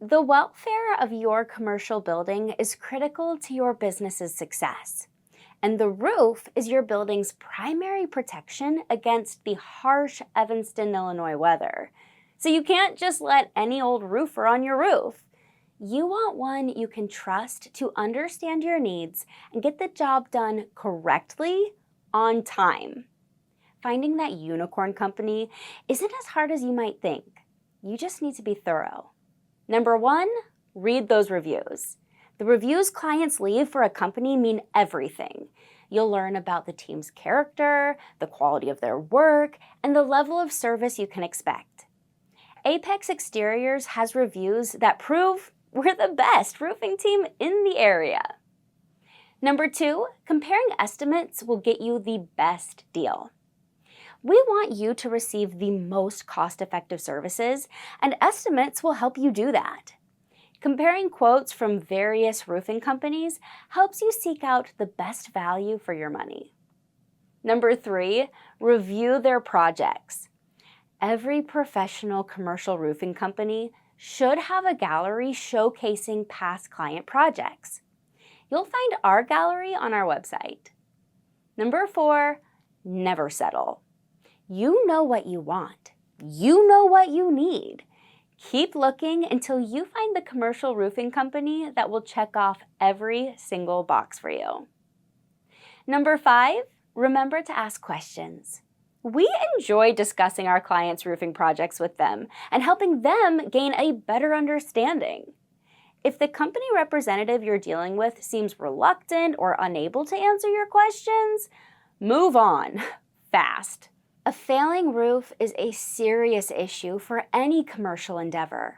The welfare of your commercial building is critical to your business's success, and the roof is your building's primary protection against the harsh Evanston, Illinois weather. So you can't just let any old roofer on your roof. You want one you can trust to understand your needs and get the job done correctly on time. Finding that unicorn company isn't as hard as you might think. You just need to be thorough. Number 1, read those reviews. The reviews clients leave for a company mean everything. You'll learn about the team's character, the quality of their work, and the level of service you can expect. Apex Exteriors has reviews that prove we're the best roofing team in the area. Number 2, comparing estimates will get you the best deal. We want you to receive the most cost-effective services, and estimates will help you do that. Comparing quotes from various roofing companies helps you seek out the best value for your money. Number 3, review their projects. Every professional commercial roofing company should have a gallery showcasing past client projects. You'll find our gallery on our website. Number 4, never settle. You know what you want. You know what you need. Keep looking until you find the commercial roofing company that will check off every single box for you. Number 5, remember to ask questions. We enjoy discussing our clients' roofing projects with them and helping them gain a better understanding. If the company representative you're dealing with seems reluctant or unable to answer your questions, move on fast. A failing roof is a serious issue for any commercial endeavor.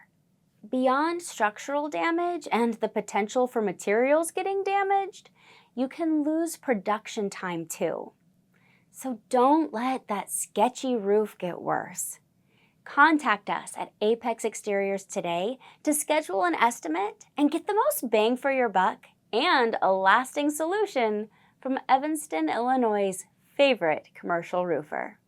Beyond structural damage and the potential for materials getting damaged, you can lose production time too. So don't let that sketchy roof get worse. Contact us at Apex Exteriors today to schedule an estimate and get the most bang for your buck and a lasting solution from Evanston, Illinois' favorite commercial roofer.